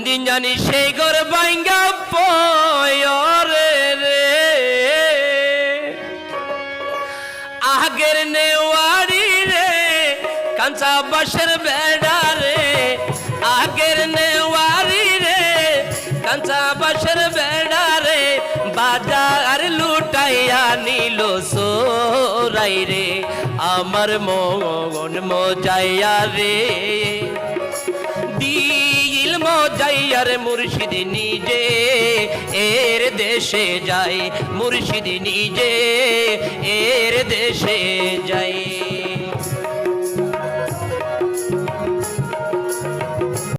দিন জানি সেই ঘর বাইঙ্গা পয়রে রে আগের নেওয়ারি রে কাঁচা বাঁশের বেড়া রে আগের নেওয়ারি রে কাঁচা বাঁশের বেড়া রে বাজার লুটাইয়া নিল সোরাই রে আমার মন মজাইয়া রে দিল মজাইয়ার মুর্শিদ নিজে এর দেশে যায় মুর্শিদ নিজে এর দেশে যায়।